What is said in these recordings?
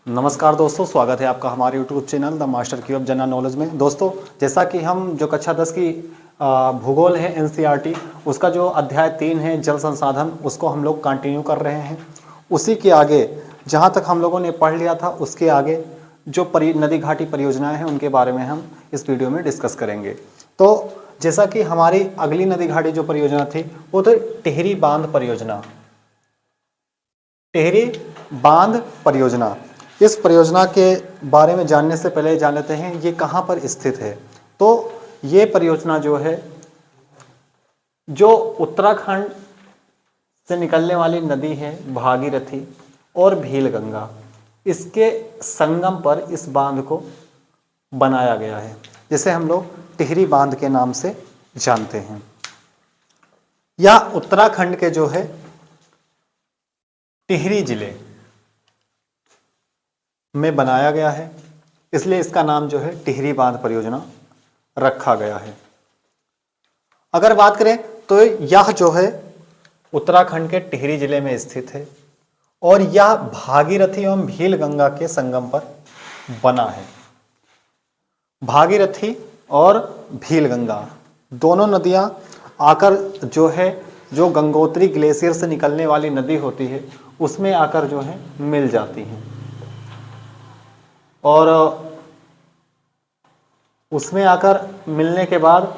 नमस्कार दोस्तों, स्वागत है आपका हमारे YouTube चैनल द मास्टर की ऑफ जनरल नॉलेज में। दोस्तों, जैसा कि हम जो कक्षा 10 की भूगोल है NCERT, उसका जो अध्याय 3 है जल संसाधन, उसको हम लोग कंटिन्यू कर रहे हैं। उसी के आगे जहाँ तक हम लोगों ने पढ़ लिया था, उसके आगे जो नदी घाटी परियोजनाएं हैं उनके बारे में हम इस वीडियो में डिस्कस करेंगे। तो जैसा कि हमारी अगली नदी घाटी जो परियोजना थी वो तो टिहरी बांध परियोजना। टिहरी बांध परियोजना, इस परियोजना के बारे में जानने से पहले जान लेते हैं ये कहाँ पर स्थित है। तो ये परियोजना जो है, जो उत्तराखंड से निकलने वाली नदी है भागीरथी और भीलगंगा, इसके संगम पर इस बांध को बनाया गया है, जिसे हम लोग टिहरी बांध के नाम से जानते हैं। यह उत्तराखंड के जो है टिहरी जिले में बनाया गया है, इसलिए इसका नाम जो है टिहरी बांध परियोजना रखा गया है। अगर बात करें तो यह जो है उत्तराखंड के टिहरी जिले में स्थित है और यह भागीरथी एवं भीलगंगा के संगम पर बना है। भागीरथी और भीलगंगा दोनों नदियां आकर जो है, जो गंगोत्री ग्लेशियर से निकलने वाली नदी होती है उसमें आकर जो है मिल जाती हैं और उसमें आकर मिलने के बाद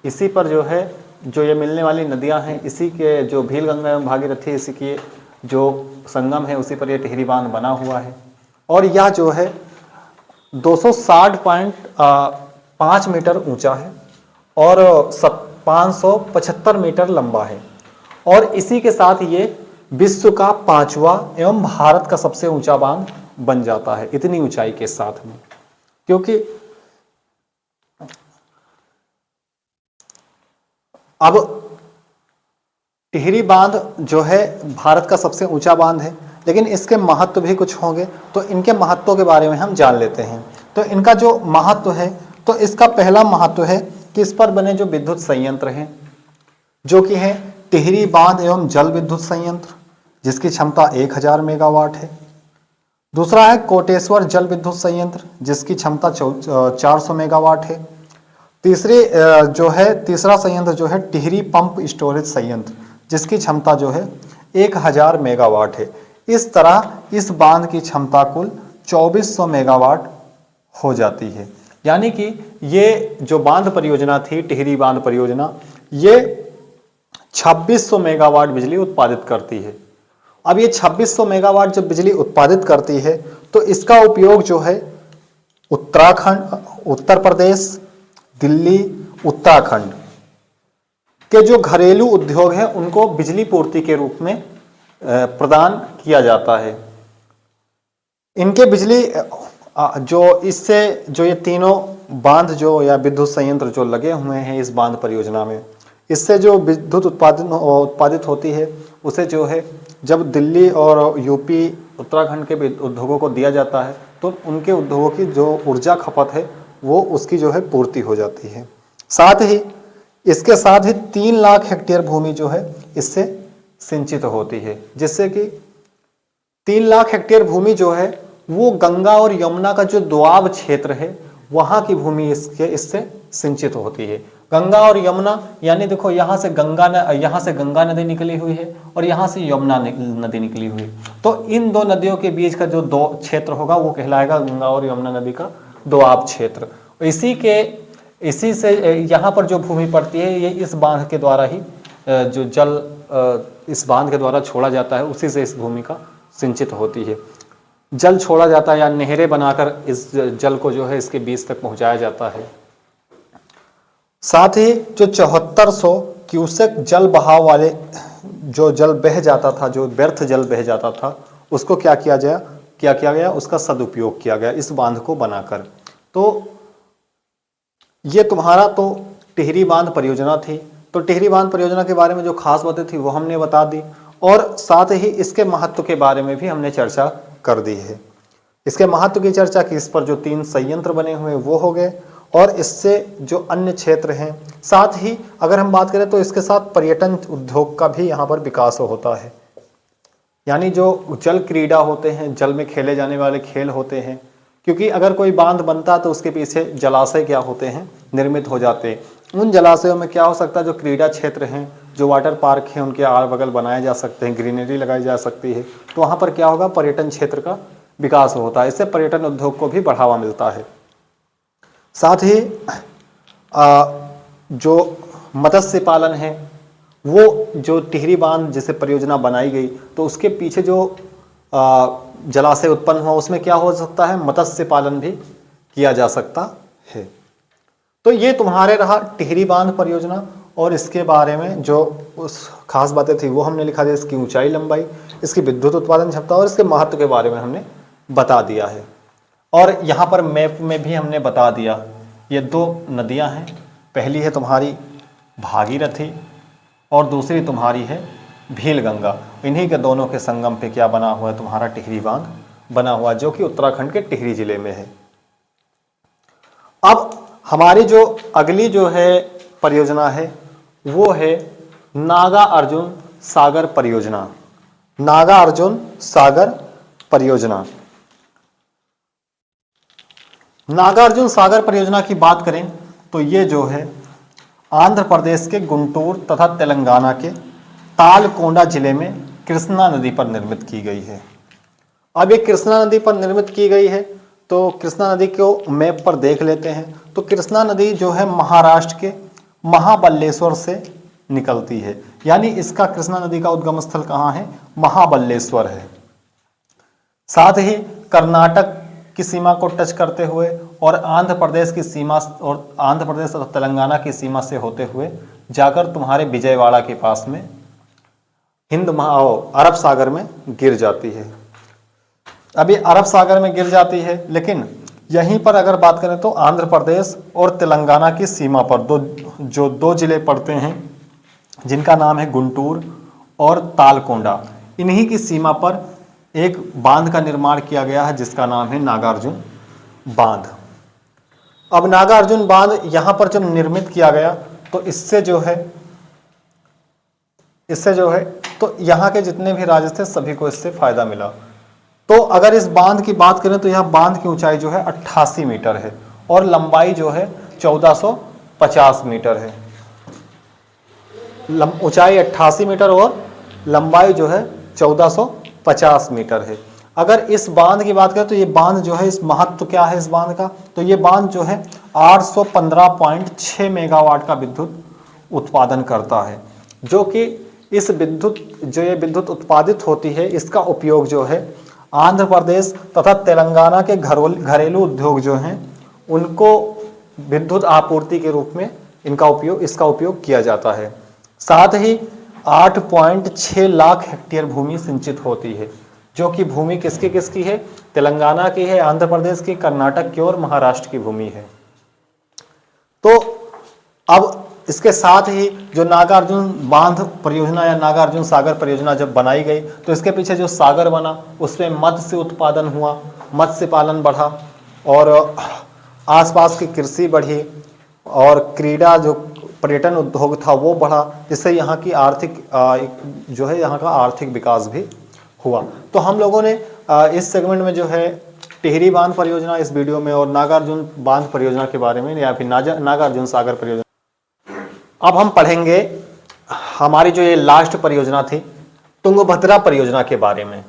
इसी पर जो है, जो ये मिलने वाली नदियां हैं, इसी के जो भीलगंगा एवं भागीरथी, इसी की जो संगम है उसी पर ये टिहरी बांध बना हुआ है। और यह जो है 260.5 मीटर ऊंचा है और 575 मीटर लंबा है और इसी के साथ ये विश्व का 5वां एवं भारत का सबसे ऊंचा बांध बन जाता है इतनी ऊंचाई के साथ में। क्योंकि अब टिहरी बांध जो है भारत का सबसे ऊंचा बांध है, लेकिन इसके महत्व भी कुछ होंगे, तो इनके महत्वों के बारे में हम जान लेते हैं। तो इनका जो महत्व है, तो इसका पहला महत्व है कि इस पर बने जो विद्युत संयंत्र हैं, जो कि है टिहरी बांध एवं जल विद्युत संयंत्र, जिसकी क्षमता 1000 मेगावाट है। दूसरा है कोटेश्वर जल विद्युत संयंत्र, जिसकी क्षमता 400 मेगावाट है। तीसरा संयंत्र जो है टिहरी पंप स्टोरेज संयंत्र, जिसकी क्षमता जो है 1000 मेगावाट है। इस तरह इस बांध की क्षमता कुल 2400 मेगावाट हो जाती है। यानी कि ये जो बांध परियोजना थी, टिहरी बांध परियोजना, ये 2600 मेगावाट बिजली उत्पादित करती है। अब ये 2600 मेगावाट जब बिजली उत्पादित करती है तो इसका उपयोग जो है उत्तराखंड, उत्तर प्रदेश, दिल्ली, उत्तराखंड के जो घरेलू उद्योग हैं उनको बिजली पूर्ति के रूप में प्रदान किया जाता है। इनके बिजली जो इससे जो ये तीनों बांध जो या विद्युत संयंत्र जो लगे हुए हैं इस बांध परियोजना में, इससे जो विद्युत उत्पादित होती है उसे जो है जब दिल्ली और यूपी, उत्तराखंड के उद्योगों को दिया जाता है तो उनके उद्योगों की जो ऊर्जा खपत है वो उसकी जो है पूर्ति हो जाती है। साथ ही इसके साथ ही 3 लाख हेक्टेयर भूमि जो है इससे सिंचित होती है, जिससे कि 3 लाख हेक्टेयर भूमि जो है वो गंगा और यमुना का जो दोआब क्षेत्र है वहां की भूमि इससे सिंचित होती है। गंगा और यमुना, यानी देखो यहाँ से गंगा नदी निकली हुई है और यहाँ से यमुना नदी निकली हुई है, तो इन दो नदियों के बीच का जो दो क्षेत्र होगा वो कहलाएगा गंगा और यमुना नदी का दोआब क्षेत्र। इसी से यहाँ पर जो भूमि पड़ती है ये इस बांध के द्वारा ही जो जल इस बांध के द्वारा छोड़ा जाता है, उसी से इस भूमि का सिंचित होती है। जल छोड़ा जाता है या नहरें बनाकर इस जल को जो है इसके बीच तक पहुंचाया जाता है। साथ ही जो 7400 क्यूसेक जल बहाव वाले जो जल बह जाता था, जो व्यर्थ जल बह जाता था, उसको क्या किया गया, उसका सदुपयोग किया गया इस बांध को बनाकर। तो ये तुम्हारा तो टिहरी बांध परियोजना थी। तो टिहरी बांध परियोजना के बारे में जो खास बातें थी वो हमने बता दी और साथ ही इसके महत्व के बारे में भी हमने चर्चा कर दी है। इसके महत्व की चर्चा की, इस पर जो 3 संयंत्र बने हुए वो हो गए और इससे जो अन्य क्षेत्र हैं, साथ ही अगर हम बात करें तो इसके साथ पर्यटन उद्योग का भी यहाँ पर विकास होता है। यानी जो जल क्रीड़ा होते हैं, जल में खेले जाने वाले खेल होते हैं, क्योंकि अगर कोई बांध बनता तो उसके पीछे जलाशय क्या होते हैं, निर्मित हो जाते हैं। उन जलाशयों में क्या हो सकता है, जो क्रीड़ा क्षेत्र हैं, जो वाटर पार्क हैं, उनके आड़ बगल बनाए जा सकते हैं, ग्रीनरी लगाई जा सकती है। तो वहाँ पर क्या होगा, पर्यटन क्षेत्र का विकास होता है, इससे पर्यटन उद्योग को भी बढ़ावा मिलता है। साथ ही जो मत्स्य पालन है, वो जो टिहरी बांध जैसे परियोजना बनाई गई तो उसके पीछे जो जलाशय उत्पन्न हुआ उसमें क्या हो सकता है, मत्स्य पालन भी किया जा सकता है। तो ये तुम्हारे रहा टिहरी बांध परियोजना, और इसके बारे में जो उस खास बातें थी वो हमने लिखा दिया, इसकी ऊंचाई, लंबाई, इसकी विद्युत उत्पादन क्षमता और इसके महत्व के बारे में हमने बता दिया है। और यहाँ पर मैप में भी हमने बता दिया, ये दो नदियाँ हैं, पहली है तुम्हारी भागीरथी और दूसरी तुम्हारी है भीलगंगा। इन्हीं के दोनों के संगम पे क्या बना हुआ है, तुम्हारा टिहरी बांध बना हुआ, जो कि उत्तराखंड के टिहरी जिले में है। अब हमारी जो अगली जो है परियोजना है वो है नागा अर्जुन सागर परियोजना। नागा अर्जुन सागर परियोजना। नागार्जुन सागर परियोजना की बात करें तो ये जो है आंध्र प्रदेश के गुंटूर तथा तेलंगाना के तालकोंडा जिले में कृष्णा नदी पर निर्मित की गई है। अब ये कृष्णा नदी पर निर्मित की गई है, तो कृष्णा नदी को मैप पर देख लेते हैं। तो कृष्णा नदी जो है महाराष्ट्र के महाबलेश्वर से निकलती है, यानी इसका कृष्णा नदी का उद्गम स्थल कहाँ है, महाबलेश्वर है। साथ ही कर्नाटक की सीमा को टच करते हुए और आंध्र प्रदेश की सीमा और आंध्र प्रदेश और तेलंगाना की सीमा से होते हुए जाकर तुम्हारे विजयवाड़ा के पास में अरब सागर में गिर जाती है। अभी अरब सागर में गिर जाती है, लेकिन यहीं पर अगर बात करें तो आंध्र प्रदेश और तेलंगाना की सीमा पर दो जिले पड़ते हैं जिनका नाम है गुंटूर और तालकोंडा। इन्हीं की सीमा पर एक बांध का निर्माण किया गया है जिसका नाम है नागार्जुन बांध। अब नागार्जुन बांध यहां पर जब निर्मित किया गया तो इससे जो है तो यहाँ के जितने भी राज्य थे सभी को इससे फायदा मिला। तो अगर इस बांध की बात करें तो यह बांध की ऊंचाई जो है 88 मीटर है और लंबाई जो है 1450 मीटर है। ऊंचाई 88 मीटर और लंबाई जो है 1450 मीटर है। अगर इस बांध की बात करें तो ये बांध जो है, इस महत्व क्या है इस बांध का, तो ये बांध जो है 815.6 मेगावाट का विद्युत उत्पादन करता है, जो कि इस विद्युत उत्पादित होती है इसका उपयोग जो है आंध्र प्रदेश तथा तेलंगाना के घरेलू उद्योग जो हैं उनको विद्युत आपूर्ति के रूप में इसका उपयोग किया जाता है। साथ ही 8.6 लाख हेक्टेयर भूमि सिंचित होती है, जो कि भूमि किसकी है, तेलंगाना की है, आंध्र प्रदेश की, कर्नाटक की और महाराष्ट्र की भूमि है। तो अब इसके साथ ही जो नागार्जुन बांध परियोजना या नागार्जुन सागर परियोजना जब बनाई गई तो इसके पीछे जो सागर बना उसमें मत्स्य उत्पादन हुआ, मत्स्य पालन बढ़ा और आसपास की कृषि बढ़ी और क्रीड़ा जो पर्यटन उद्योग था वो बढ़ा, जिससे यहाँ की यहाँ का आर्थिक विकास भी हुआ। तो हम लोगों ने इस सेगमेंट में जो है टिहरी बांध परियोजना इस वीडियो में और नागार्जुन बांध परियोजना के बारे में या फिर नागार्जुन सागर परियोजना, अब हम पढ़ेंगे हमारी जो ये लास्ट परियोजना थी तुंगभद्रा परियोजना के बारे में।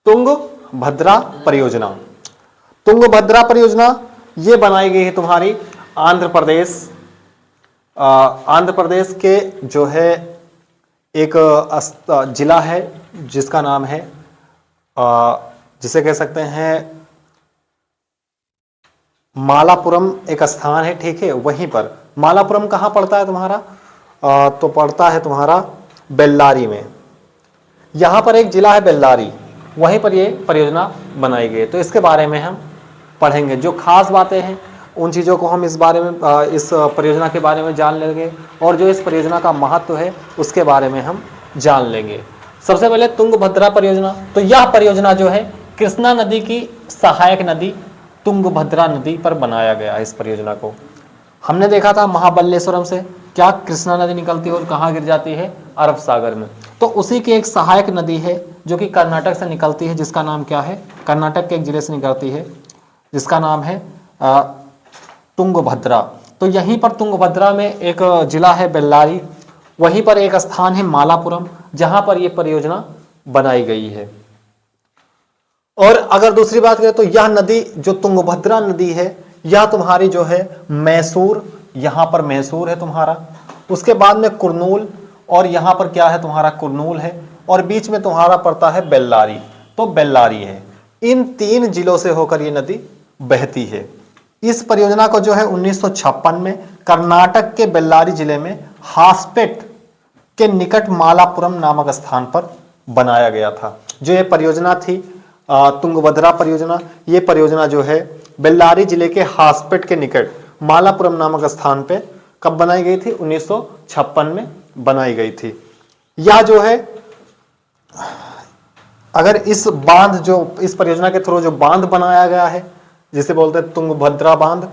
तुंगभद्रा परियोजना ये बनाई गई है तुम्हारी आंध्र प्रदेश के जो है एक जिला है जिसका नाम है जिसे कह सकते हैं मालापुरम, एक स्थान है, ठीक है। वहीं पर मालापुरम कहाँ पड़ता है तुम्हारा, तो पड़ता है तुम्हारा बेल्लारी में। यहाँ पर एक जिला है बेल्लारी, वहीं पर ये परियोजना बनाई गई है। तो इसके बारे में हम पढ़ेंगे, जो खास बातें हैं उन चीज़ों को हम इस परियोजना के बारे में जान लेंगे और जो इस परियोजना का महत्व है उसके बारे में हम जान लेंगे। सबसे पहले तुंगभद्रा परियोजना, तो यह परियोजना जो है कृष्णा नदी की सहायक नदी तुंगभद्रा नदी पर बनाया गया है। इस परियोजना को हमने देखा था महाबलेश्वरम से कृष्णा नदी निकलती है और कहाँ गिर जाती है, अरब सागर में। तो उसी की एक सहायक नदी है जो कि कर्नाटक से निकलती है, जिसका नाम क्या है, कर्नाटक के एक जिले से निकलती है जिसका नाम है तुंगभद्रा। तो यहीं पर तुंगभद्रा में एक जिला है बेल्लारी, वहीं पर एक स्थान है मालापुरम जहां पर यह परियोजना बनाई गई है। और अगर दूसरी बात करें तो यह नदी जो तुंगभद्रा नदी है यह तुम्हारी जो है मैसूर, यहां पर मैसूर है तुम्हारा, उसके बाद में कुर्नूल, और यहां पर क्या है तुम्हारा कुर्नूल है, और बीच में तुम्हारा पड़ता है बेल्लारी, तो बेल्लारी है। इन 3 जिलों से होकर ये नदी बहती है। इस परियोजना को जो है 1956 में कर्नाटक के बेल्लारी जिले में हासपेट के निकट मालापुरम नामक स्थान पर बनाया गया था। जो ये परियोजना थी तुंगभद्रा परियोजना, ये परियोजना जो है बेल्लारी जिले के हासपेट के निकट मालापुरम नामक स्थान पे कब बनाई गई थी, 1956 में बनाई गई थी। यह जो है अगर इस बांध जो इस परियोजना के थ्रू जो बांध बनाया गया है जिसे बोलते हैं तुंगभद्रा बांध,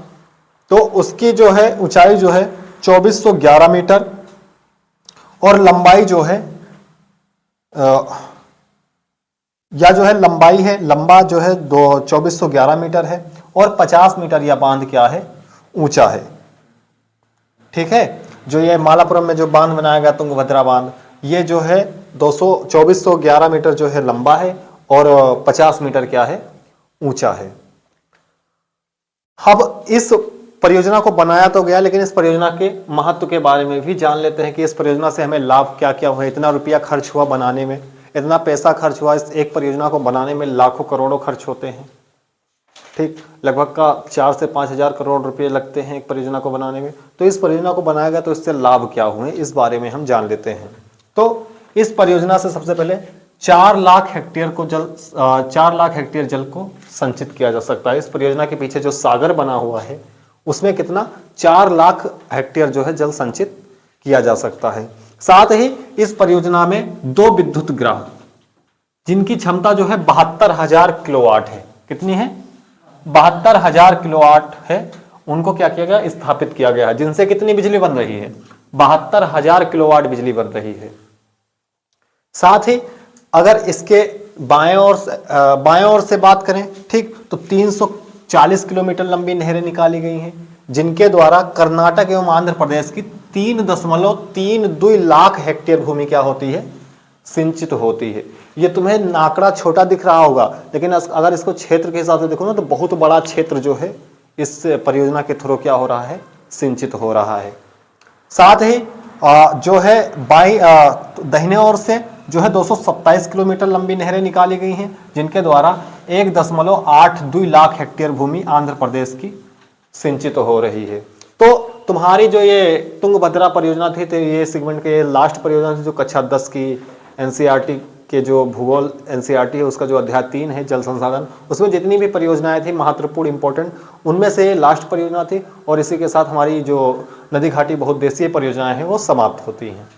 तो उसकी जो है ऊंचाई जो है 2411 मीटर और लंबाई जो है या जो है लंबाई है, लंबा जो है 2411 मीटर है और 50 मीटर यह बांध क्या है, ऊंचा है। ठीक है, जो ये मालापुरम में जो बांध बनाया गया तुंगभद्रा बांध, ये जो है 2411 मीटर जो है लंबा है और 50 मीटर क्या है, ऊंचा है। अब इस परियोजना को बनाया तो गया, लेकिन इस परियोजना के महत्व के बारे में भी जान लेते हैं कि इस परियोजना से हमें लाभ क्या क्या हुआ। इतना रुपया खर्च हुआ बनाने में, इतना पैसा खर्च हुआ, इस एक परियोजना को बनाने में लाखों करोड़ों खर्च होते हैं। ठीक, लगभग का 4 से 5 हजार करोड़ रुपए लगते हैं एक परियोजना को बनाने में। तो इस परियोजना को बनाया गया तो इससे लाभ क्या हुए, इस बारे में हम जान लेते हैं। तो इस परियोजना से सबसे पहले 4 लाख हेक्टेयर जल को संचित किया जा सकता है। इस परियोजना के पीछे जो सागर बना हुआ है उसमें कितना 4 लाख हेक्टेयर जो है जल संचित किया जा सकता है। साथ ही इस परियोजना में 2 विद्युत ग्राम जिनकी क्षमता जो है 72,000 किलोवाट है, कितनी है, 72,000 किलोवाट है, उनको क्या किया गया, स्थापित किया गया है, जिनसे कितनी बिजली बन रही है, 72,000 किलोवाट बिजली बन रही है। साथ ही अगर इसके बाएं ओर से बात करें, ठीक, तो 340 किलोमीटर लंबी नहरें निकाली गई हैं जिनके द्वारा कर्नाटक एवं आंध्र प्रदेश की 3.32 लाख हेक्टेयर भूमि क्या होती है, सिंचित होती है। ये तुम्हें आंकड़ा छोटा दिख रहा होगा, लेकिन अगर इसको क्षेत्र के हिसाब से देखो ना तो बहुत बड़ा क्षेत्र जो है इस परियोजना के थ्रू क्या हो रहा है, सिंचित हो रहा है। साथ ही जो है दाहिने ओर से जो है 227 किलोमीटर लंबी नहरें निकाली गई हैं जिनके द्वारा 1.82 लाख हेक्टेयर भूमि आंध्र प्रदेश की सिंचित हो रही है। तो तुम्हारी जो ये तुंगभद्रा परियोजना थी, तो ये सेगमेंट के लास्ट परियोजना थी जो कक्षा 10 की एनसीईआरटी के जो भूगोल एनसीईआरटी है उसका जो अध्याय 3 है जल संसाधन, उसमें जितनी भी परियोजनाएं थी महत्वपूर्ण इंपॉर्टेंट, उनमें से लास्ट परियोजना थी। और इसी के साथ हमारी जो नदी घाटी बहुउद्देशीय परियोजनाएं हैं वो समाप्त होती हैं।